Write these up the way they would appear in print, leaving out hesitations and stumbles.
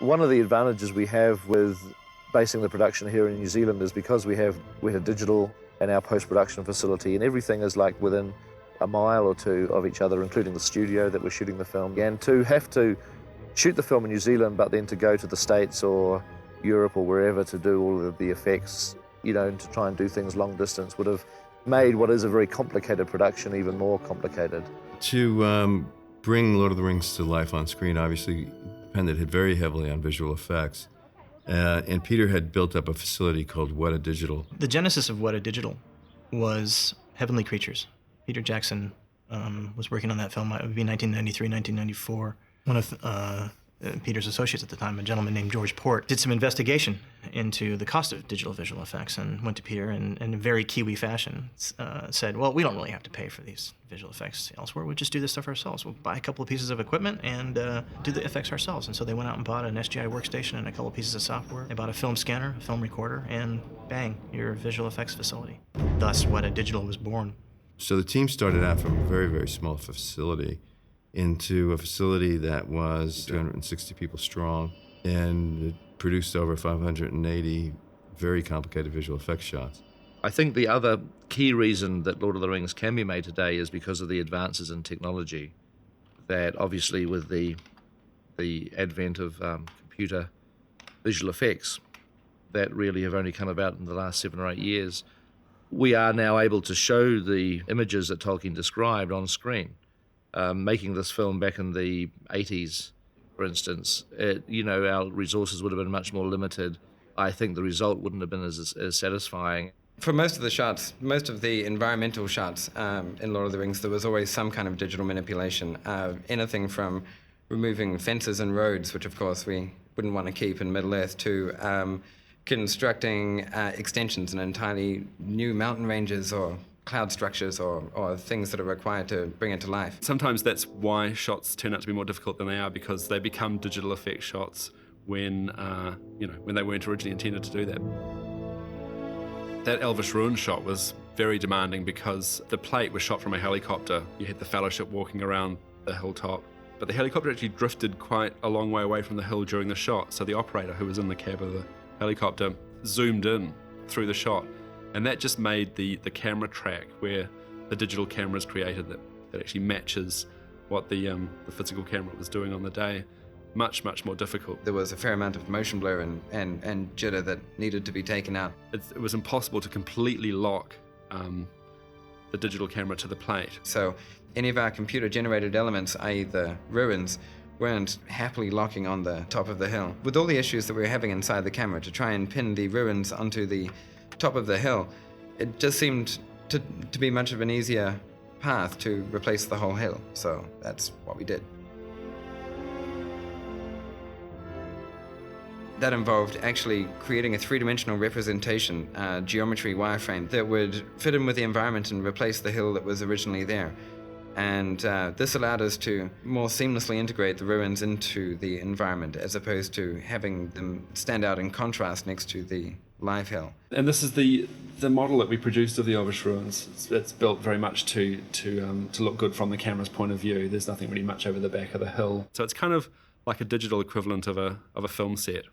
One of the advantages we have with basing the production here in New Zealand is because we have Weta Digital and our post-production facility, and everything is like within a mile or two of each other, including the studio that we're shooting the film. And to have to shoot the film in New Zealand, but then to go to the States or Europe or wherever to do all of the effects, you know, to try and do things long distance would have made what is a very complicated production even more complicated. To bring Lord of the Rings to life on screen obviously depended very heavily on visual effects. And Peter had built up a facility called Weta Digital. The genesis of Weta Digital was Heavenly Creatures. Peter Jackson was working on that film. It would be 1993, 1994. One of Peter's associates at the time, a gentleman named George Port, did some investigation into the cost of digital visual effects and went to Peter and in a very Kiwi fashion said, well, we don't really have to pay for these visual effects elsewhere. We'll just do this stuff ourselves. We'll buy a couple of pieces of equipment and do the effects ourselves. And so they went out and bought an SGI workstation and a couple of pieces of software. They bought a film scanner, a film recorder, and bang, your visual effects facility. Thus, Weta Digital was born. So the team started out from a very, very small facility into a facility that was 260 people strong, and it produced over 580 very complicated visual effects shots. I think the other key reason that Lord of the Rings can be made today is because of the advances in technology, that obviously with the advent of computer visual effects that really have only come about in the last 7 or 8 years, we are now able to show the images that Tolkien described on screen. Making this film back in the 80s, for instance, our resources would have been much more limited. I think the result wouldn't have been as satisfying. For most of the shots, most of the environmental shots in Lord of the Rings, there was always some kind of digital manipulation. Anything from removing fences and roads, which of course we wouldn't want to keep in Middle-earth, to constructing extensions and entirely new mountain ranges or cloud structures or things that are required to bring it to life. Sometimes that's why shots turn out to be more difficult than they are, because they become digital effect shots when they weren't originally intended to do that. That Elvish Ruin shot was very demanding because the plate was shot from a helicopter. You had the Fellowship walking around the hilltop, but the helicopter actually drifted quite a long way away from the hill during the shot, so the operator who was in the cab of the helicopter zoomed in through the shot. And that just made the camera track where the digital camera is created that actually matches what the physical camera was doing on the day much, much more difficult. There was a fair amount of motion blur and jitter that needed to be taken out. It was impossible to completely lock the digital camera to the plate. So any of our computer-generated elements, i.e. the ruins, weren't happily locking on the top of the hill. With all the issues that we were having inside the camera to try and pin the ruins onto the top of the hill, it just seemed to be much of an easier path to replace the whole hill. So that's what we did. That involved actually creating a three-dimensional representation, geometry wireframe that would fit in with the environment and replace the hill that was originally there. And this allowed us to more seamlessly integrate the ruins into the environment, as opposed to having them stand out in contrast next to the live hill. And this is the model that we produced of the Elvish Ruins. It's built very much to look good from the camera's point of view. There's nothing really much over the back of the hill. So it's kind of like a digital equivalent of a film set,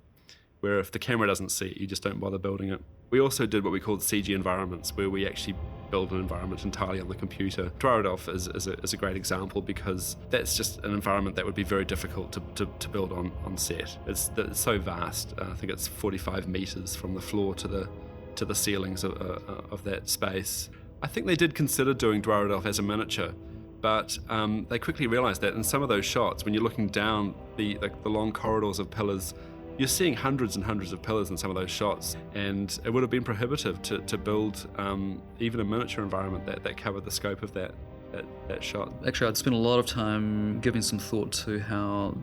where if the camera doesn't see it, you just don't bother building it. We also did what we called CG environments, where we actually build an environment entirely on the computer. Dwarrowdolf is a great example, because that's just an environment that would be very difficult to build on set. It's so vast. I think it's 45 meters from the floor to the ceilings of that space. I think they did consider doing Dwarrowdolf as a miniature, but they quickly realized that in some of those shots, when you're looking down the long corridors of pillars, you're seeing hundreds and hundreds of pillars in some of those shots, and it would have been prohibitive to build even a miniature environment that covered the scope of that shot. Actually, I'd spent a lot of time giving some thought to how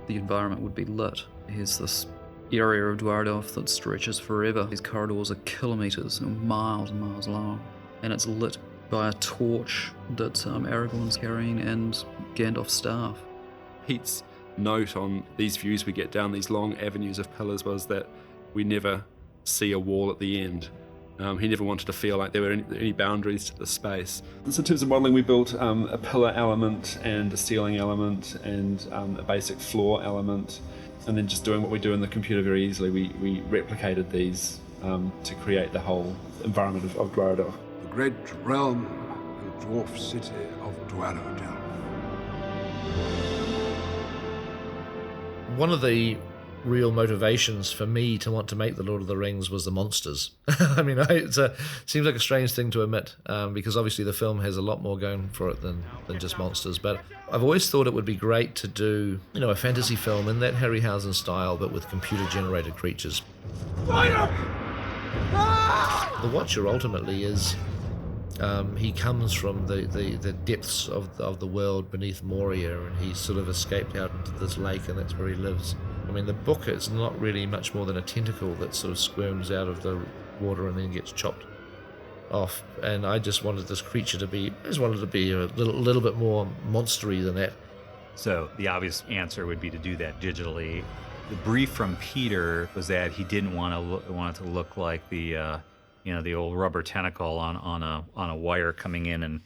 the environment would be lit. Here's this area of Dwarrowdolf that stretches forever. These corridors are kilometres, miles and miles long, and it's lit by a torch that Aragorn's carrying and Gandalf's staff. Pete's note on these views we get down these long avenues of pillars was that we never see a wall at the end. He never wanted to feel like there were any boundaries to the space. So in terms of modelling, we built a pillar element and a ceiling element and a basic floor element. And then just doing what we do in the computer very easily, we replicated these to create the whole environment of Dwarridoch. The great realm and dwarf city of Dwarridoch. One of the real motivations for me to want to make the Lord of the Rings was the monsters. I mean, it seems like a strange thing to admit, because obviously the film has a lot more going for it than just monsters. But I've always thought it would be great to do, a fantasy film in that Harryhausen style, but with computer-generated creatures. The Watcher ultimately is. He comes from the depths of the world beneath Moria, and he's sort of escaped out into this lake, and that's where he lives. I mean, the book is not really much more than a tentacle that sort of squirms out of the water and then gets chopped off. And I just wanted this creature to be, a little bit more monstery than that. So the obvious answer would be to do that digitally. The brief from Peter was that he didn't want it to look like the old rubber tentacle on a wire coming in and,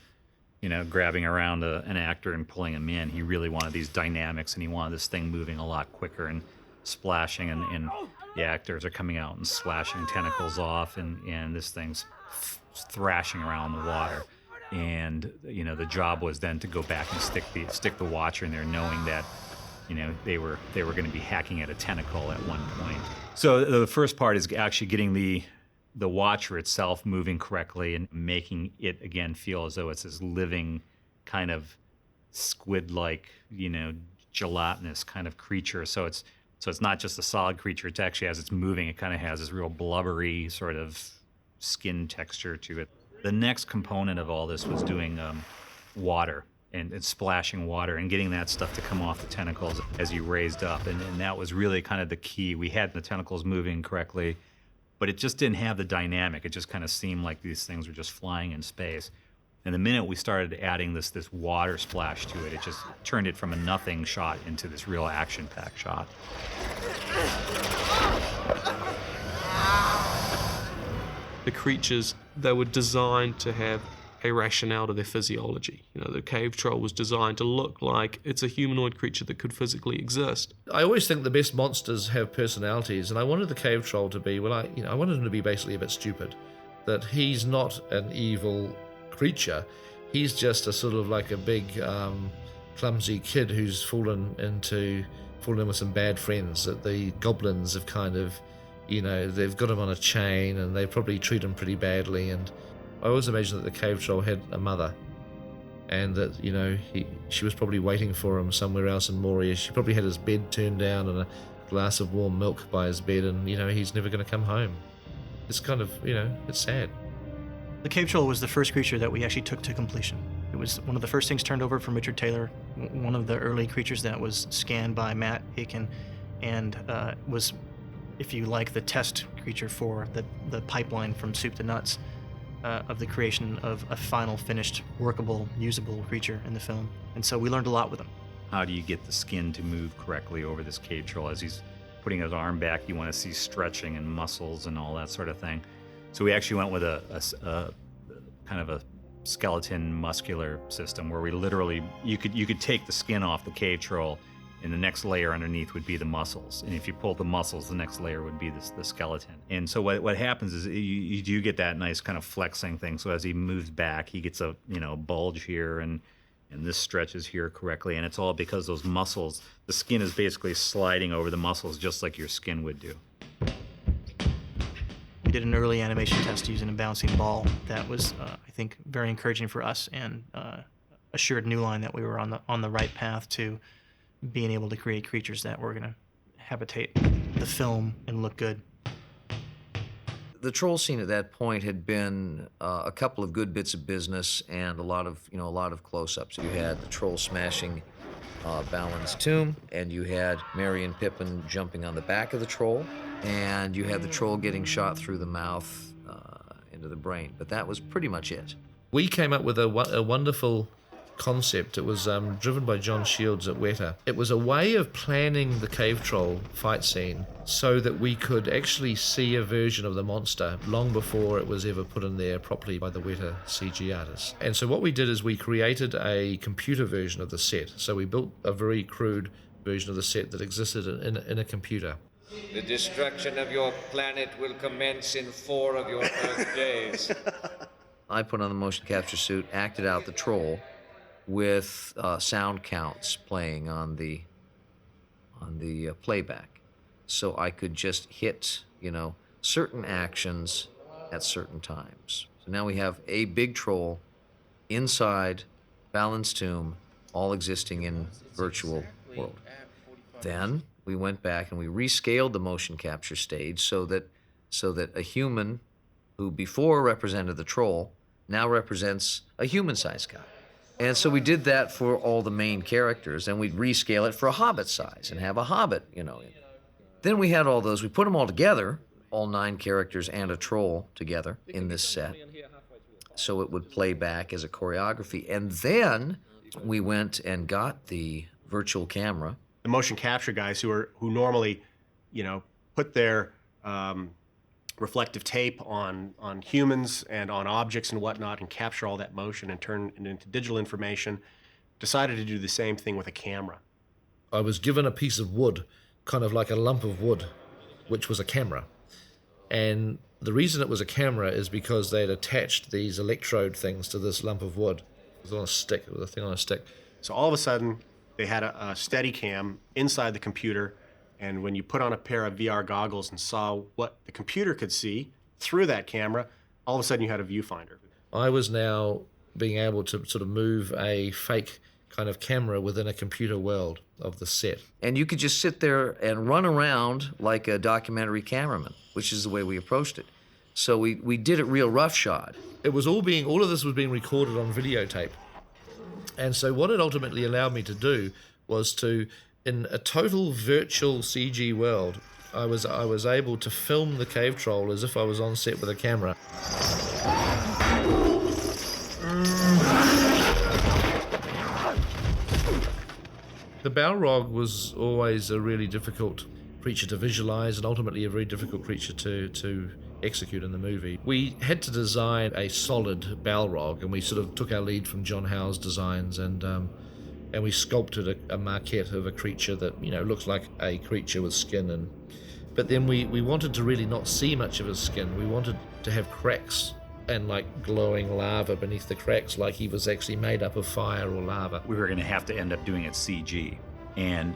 grabbing around an actor and pulling him in. He really wanted these dynamics, and he wanted this thing moving a lot quicker and splashing, and the actors are coming out and slashing tentacles off, and this thing's thrashing around the water. And, the job was then to go back and stick the Watcher in there, knowing that, they were going to be hacking at a tentacle at one point. So the first part is actually getting the Watcher itself moving correctly and making it again feel as though it's this living kind of squid-like, gelatinous kind of creature. So it's not just a solid creature. It's actually, as it's moving, it kind of has this real blubbery sort of skin texture to it. The next component of all this was doing water and splashing water and getting that stuff to come off the tentacles as you raised up. And that was really kind of the key. We had the tentacles moving correctly, but it just didn't have the dynamic. It just kind of seemed like these things were just flying in space. And the minute we started adding this water splash to it, it just turned it from a nothing shot into this real action-packed shot. The creatures, they were designed to have a rationale to their physiology. The cave troll was designed to look like it's a humanoid creature that could physically exist. I always think the best monsters have personalities, and I wanted the cave troll to be, I wanted him to be basically a bit stupid. That he's not an evil creature. He's just a sort of like a big, clumsy kid who's fallen in with some bad friends. That the goblins have kind of, they've got him on a chain, and they probably treat him pretty badly. And I always imagined that the cave troll had a mother, and that, she was probably waiting for him somewhere else in Moria. She probably had his bed turned down and a glass of warm milk by his bed, and, he's never going to come home. It's kind of, it's sad. The cave troll was the first creature that we actually took to completion. It was one of the first things turned over from Richard Taylor, one of the early creatures that was scanned by Matt Aiken, and was, if you like, the test creature for the pipeline from soup to nuts of the creation of a final, finished, workable, usable creature in the film. And so we learned a lot with him. How do you get the skin to move correctly over this cave troll? As he's putting his arm back, you want to see stretching and muscles and all that sort of thing. So we actually went with a kind of a skeleton muscular system where we literally, you could take the skin off the cave troll, and the next layer underneath would be the muscles. And if you pull the muscles, the next layer would be the skeleton. And so what happens is you do get that nice kind of flexing thing. So as he moves back, he gets a bulge here, and this stretches here correctly. And it's all because those muscles, the skin is basically sliding over the muscles just like your skin would do. We did an early animation test using a bouncing ball that was, I think, very encouraging for us, and assured New Line that we were on the right path to being able to create creatures that were going to habitate the film and look good. The troll scene at that point had been a couple of good bits of business and a lot of close-ups. You had the troll smashing Balin's tomb, and you had Merry and Pippin jumping on the back of the troll, and you had the troll getting shot through the mouth into the brain. But that was pretty much it. We came up with a wonderful concept. It was driven by John Shields at Weta. It was a way of planning the cave troll fight scene so that we could actually see a version of the monster long before it was ever put in there properly by the Weta CG artists. And so what we did is we created a computer version of the set. So we built a very crude version of the set that existed in a computer. The destruction of your planet will commence in 4 of your Earth days. I put on the motion capture suit, acted out the troll with sound counts playing on the playback, so I could just hit certain actions at certain times. So now we have a big troll inside Balin's tomb, all existing in virtual world. Then we went back and we rescaled the motion capture stage so that a human who before represented the troll now represents a human-sized guy. And so we did that for all the main characters, and we'd rescale it for a hobbit size and have a hobbit, in it. Then we had all those, we put them all together, all 9 characters and a troll together in this set, so it would play back as a choreography. And then we went and got the virtual camera. The motion capture guys who normally, put their reflective tape on humans and on objects and whatnot and capture all that motion and turn it into digital information, decided to do the same thing with a camera. I was given a piece of wood, kind of like a lump of wood, which was a camera. And the reason it was a camera is because they'd attached these electrode things to this lump of wood. It was on a stick, it was a thing on a stick. So all of a sudden, they had a steady cam inside the computer, and when you put on a pair of VR goggles and saw what the computer could see through that camera, all of a sudden you had a viewfinder. I was now being able to sort of move a fake kind of camera within a computer world of the set. And you could just sit there and run around like a documentary cameraman, which is the way we approached it. So we did it real roughshod. It was all of this was being recorded on videotape. And so what it ultimately allowed me to do was to, in a total virtual CG world, I was able to film the cave troll as if I was on set with a camera. The Balrog was always a really difficult creature to visualize and ultimately a very difficult creature to execute in the movie. We had to design a solid Balrog, and we sort of took our lead from John Howe's designs, and we sculpted a maquette of a creature that looks like a creature with skin. But then we wanted to really not see much of his skin. We wanted to have cracks and like glowing lava beneath the cracks, like he was actually made up of fire or lava. We were going to have to end up doing it CG. And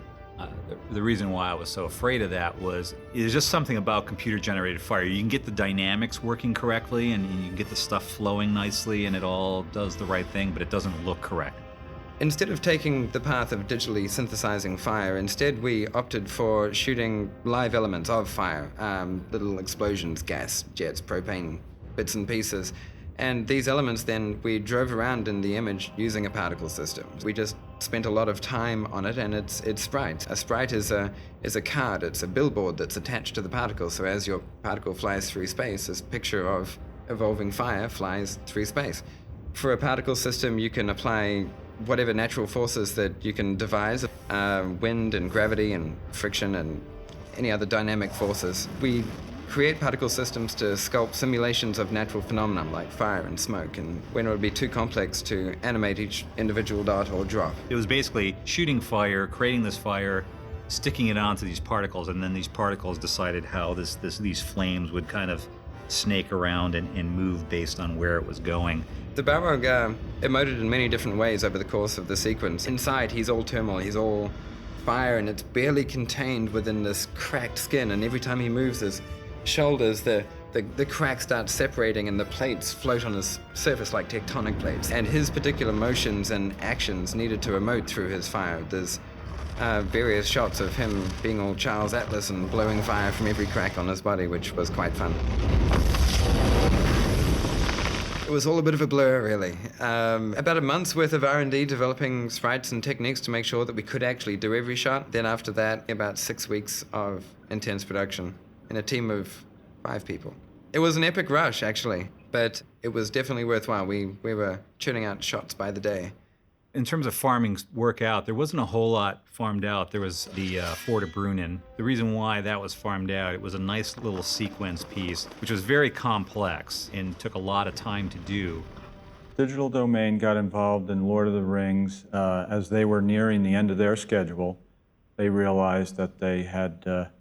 the reason why I was so afraid of that was there's just something about computer-generated fire. You can get the dynamics working correctly, and you can get the stuff flowing nicely, and it all does the right thing, but it doesn't look correct. Instead of taking the path of digitally synthesizing fire, instead we opted for shooting live elements of fire, little explosions, gas, jets, propane, bits and pieces. And these elements then we drove around in the image using a particle system. We just spent a lot of time on it, and it's sprites. A sprite is a card, it's a billboard that's attached to the particle. So as your particle flies through space, this picture of evolving fire flies through space. For a particle system, you can apply whatever natural forces that you can devise, wind and gravity and friction and any other dynamic forces. We create particle systems to sculpt simulations of natural phenomena like fire and smoke, and when it would be too complex to animate each individual dot or drop. It was basically shooting fire, creating this fire, sticking it onto these particles, and then these particles decided how these flames would kind of snake around and move based on where it was going. The Balrog emoted in many different ways over the course of the sequence. Inside, he's all turmoil, he's all fire, and it's barely contained within this cracked skin, and every time he moves his shoulders, the cracks start separating and the plates float on his surface like tectonic plates. And his particular motions and actions needed to emote through his fire. There's various shots of him being all Charles Atlas and blowing fire from every crack on his body, which was quite fun. It was all a bit of a blur, really. About a month's worth of R&D developing sprites and techniques to make sure that we could actually do every shot. Then after that, about 6 weeks of intense production in a team of 5 people. It was an epic rush, actually, but it was definitely worthwhile. We were churning out shots by the day. In terms of farming work out, there wasn't a whole lot farmed out. There was the Fort of Brunnen. The reason why that was farmed out, it was a nice little sequence piece, which was very complex and took a lot of time to do. Digital Domain got involved in Lord of the Rings as they were nearing the end of their schedule. they realized that they had a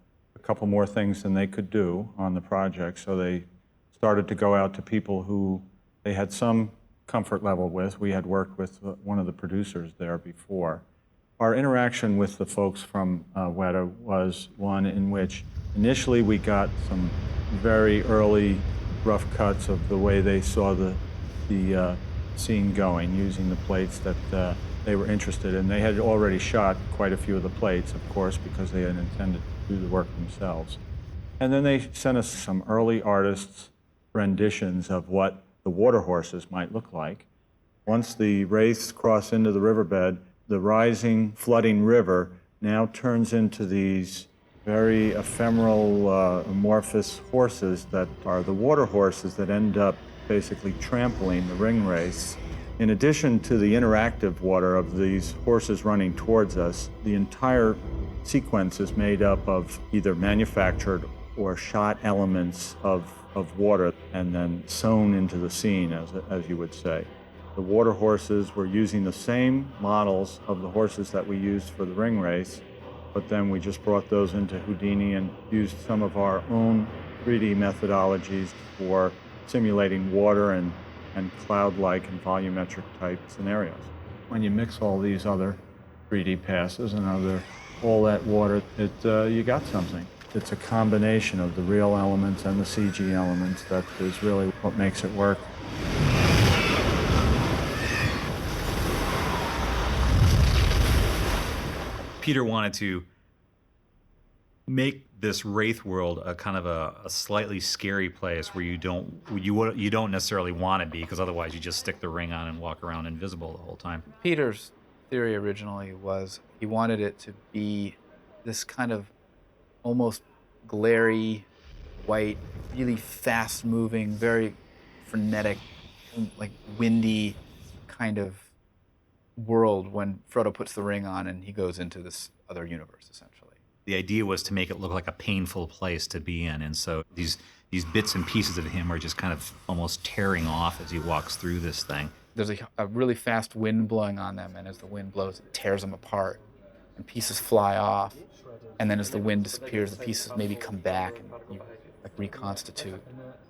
couple more things than they could do on the project, so they started to go out to people who they had some comfort level with. We had worked with one of the producers there before. Our interaction with the folks from Weta was one in which initially we got some very early rough cuts of the way they saw the scene going, using the plates that they were interested in. They had already shot quite a few of the plates, of course, because they had intended to do the work themselves. And then they sent us some early artists' renditions of what the water horses might look like. Once the wraiths cross into the riverbed, the rising, flooding river now turns into these very ephemeral, amorphous horses that are the water horses that end up basically trampling the ring wraiths. In addition to the interactive water of these horses running towards us, the entire sequence is made up of either manufactured or shot elements of water and then sewn into the scene, as you would say. The water horses were using the same models of the horses that we used for the ring race, but then we just brought those into Houdini and used some of our own 3D methodologies for simulating water and cloud-like and volumetric type scenarios. When you mix all these other 3D passes and all that water, you got something. It's a combination of the real elements and the CG elements that is really what makes it work. Peter wanted to make this wraith world a kind of a slightly scary place where you don't necessarily want to be, because otherwise you just stick the ring on and walk around invisible the whole time. Peter's theory originally was he wanted it to be this kind of almost glary, white, really fast-moving, very frenetic, like windy kind of world when Frodo puts the ring on and he goes into this other universe, essentially. The idea was to make it look like a painful place to be in, and so these bits and pieces of him are just kind of almost tearing off as he walks through this thing. There's a really fast wind blowing on them, and as the wind blows, it tears them apart, and pieces fly off. And then as the wind disappears, the pieces maybe come back and like reconstitute.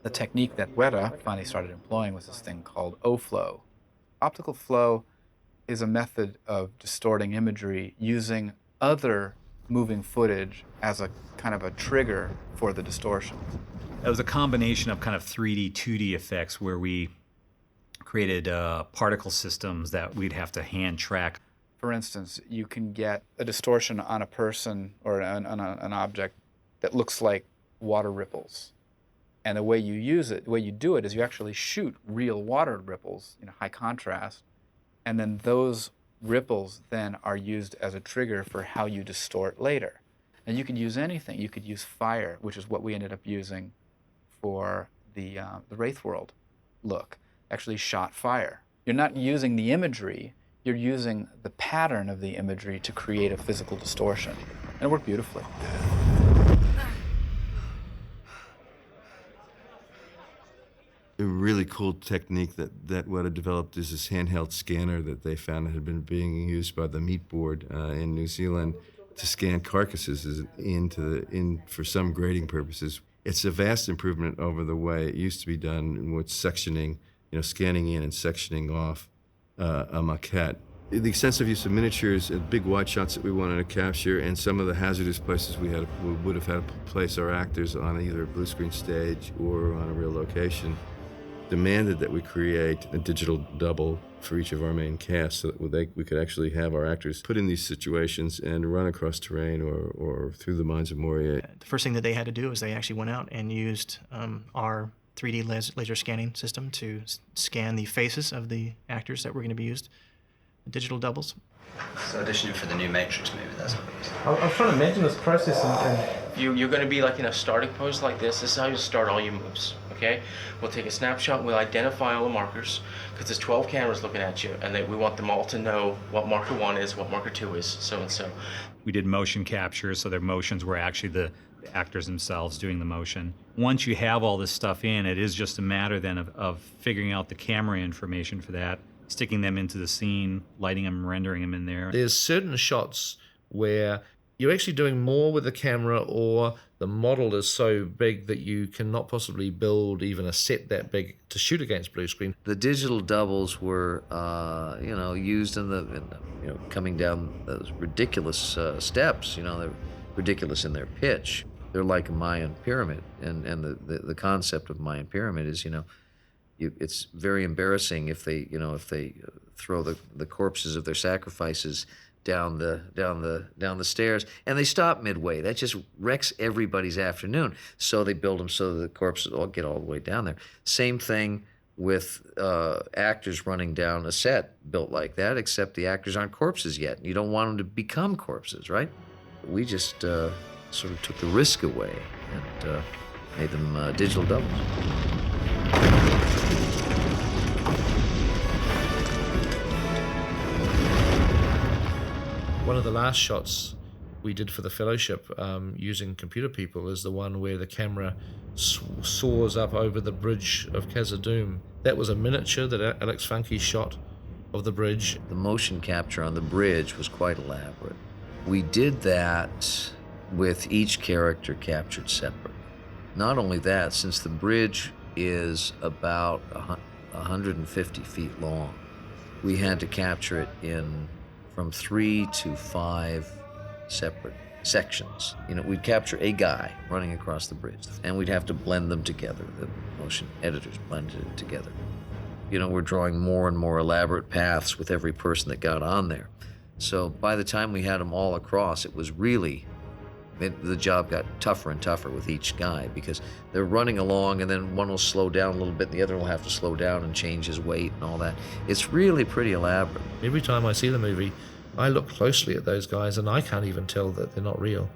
The technique that Weta finally started employing was this thing called O-flow. Optical flow is a method of distorting imagery using other moving footage as a kind of a trigger for the distortion. It was a combination of kind of 3D, 2D effects where we created particle systems that we'd have to hand track. For instance, you can get a distortion on a person or on an object that looks like water ripples. And the way you use it, the way you do it is you actually shoot real water ripples in high contrast, and then those ripples then are used as a trigger for how you distort later. And you could use anything. You could use fire, which is what we ended up using for the Wraith World look. Actually shot fire. You're not using the imagery, you're using the pattern of the imagery to create a physical distortion. And it worked beautifully. A really cool technique that Weta developed is this handheld scanner that they found had been being used by the meat board in New Zealand to scan carcasses for some grading purposes. It's a vast improvement over the way it used to be done with sectioning, scanning in and sectioning off a maquette. The extensive use of miniatures and big wide shots that we wanted to capture, and some of the hazardous places we would have had to place our actors on either a blue screen stage or on a real location, demanded that we create a digital double for each of our main casts so that we could actually have our actors put in these situations and run across terrain or through the mines of Moria. The first thing that they had to do is they actually went out and used our 3D laser scanning system to scan the faces of the actors that were going to be used, digital doubles. So auditioning for the new Matrix movie, that's what it is. I was trying to imagine this process, and you're going to be like in a starting pose like this. This is how you start all your moves, okay? We'll take a snapshot, we'll identify all the markers, because there's 12 cameras looking at you, and we want them all to know what marker 1 is, what marker 2 is, so and so. We did motion capture, so their motions were actually the actors themselves doing the motion. Once you have all this stuff in, it is just a matter then of figuring out the camera information for that, sticking them into the scene, lighting them, rendering them in there. There's certain shots where you're actually doing more with the camera, or the model is so big that you cannot possibly build even a set that big to shoot against blue screen? The digital doubles were, used in the coming down those ridiculous steps. They're ridiculous in their pitch. They're like a Mayan pyramid, and the concept of Mayan pyramid is, it's very embarrassing if they throw the corpses of their sacrifices down the stairs, and they stop midway. That just wrecks everybody's afternoon. So they build them so the corpses all get all the way down there. Same thing with actors running down a set built like that, except the actors aren't corpses yet. You don't want them to become corpses, right? We just sort of took the risk away and made them digital doubles. One of the last shots we did for the fellowship using computer people is the one where the camera soars up over the bridge of Khazad-dûm. That was a miniature that Alex Funke shot of the bridge. The motion capture on the bridge was quite elaborate. We did that with each character captured separate. Not only that, since the bridge is about 150 feet long, we had to capture it from 3 to 5 separate sections. We'd capture a guy running across the bridge, and we'd have to blend them together. The motion editors blended it together. We're drawing more and more elaborate paths with every person that got on there. So by the time we had them all across, it was really, the job got tougher and tougher with each guy, because they're running along and then one will slow down a little bit and the other will have to slow down and change his weight and all that. It's really pretty elaborate. Every time I see the movie, I look closely at those guys and I can't even tell that they're not real.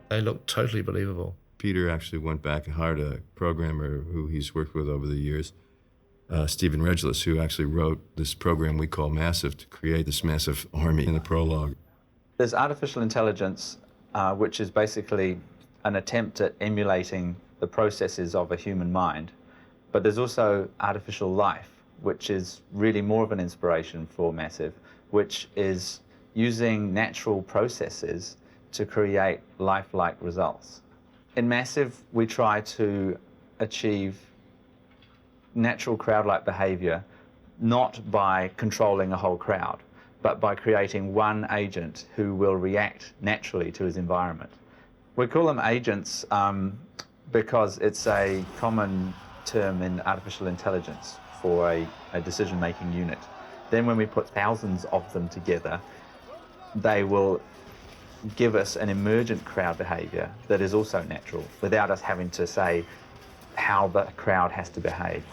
They look totally believable. Peter actually went back and hired a programmer who he's worked with over the years, Stephen Regulus, who actually wrote this program we call Massive to create this massive army in the prologue. There's artificial intelligence, which is basically an attempt at emulating the processes of a human mind. But there's also artificial life, which is really more of an inspiration for Massive, which is using natural processes to create lifelike results. In Massive, we try to achieve natural crowd-like behavior, not by controlling a whole crowd, but by creating one agent who will react naturally to his environment. We call them agents because it's a common term in artificial intelligence for a decision-making unit. Then when we put thousands of them together, they will give us an emergent crowd behavior that is also natural, without us having to say how the crowd has to behave.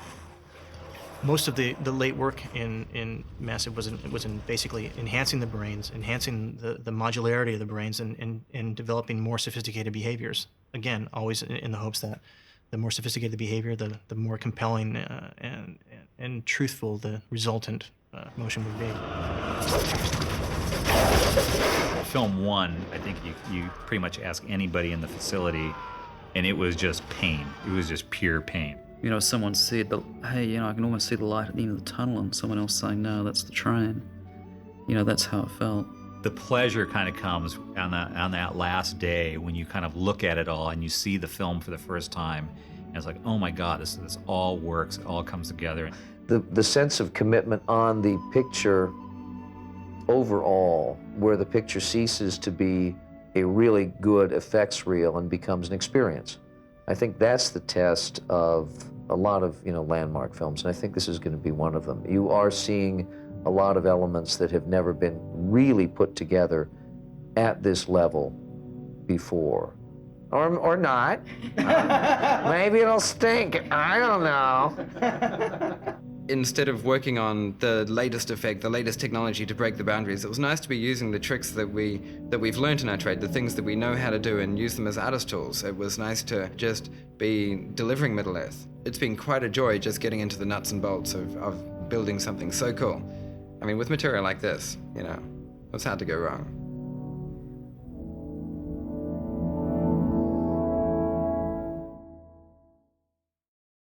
Most of the late work in Massive was in basically enhancing the brains, enhancing the modularity of the brains, and developing more sophisticated behaviors. Again, always in the hopes that the more sophisticated the behavior, the more compelling and truthful the resultant motion would be. Film 1, I think you pretty much ask anybody in the facility, and it was just pain. It was just pure pain. Someone said, hey, I can almost see the light at the end of the tunnel, and someone else saying, no, that's the train. That's how it felt. The pleasure kind of comes on that last day when you kind of look at it all and you see the film for the first time, and it's like, oh my God, this all works, it all comes together. The sense of commitment on the picture overall, where the picture ceases to be a really good effects reel and becomes an experience. I think that's the test of a lot of landmark films, and I think this is going to be one of them. You are seeing a lot of elements that have never been really put together at this level before. Or not. Maybe it'll stink. I don't know. Instead of working on the latest effect, the latest technology to break the boundaries, it was nice to be using the tricks that we've learned in our trade, the things that we know how to do, and use them as artist tools. It was nice to just be delivering Middle-earth. It's been quite a joy just getting into the nuts and bolts of building something so cool. I mean, with material like this, it's hard to go wrong.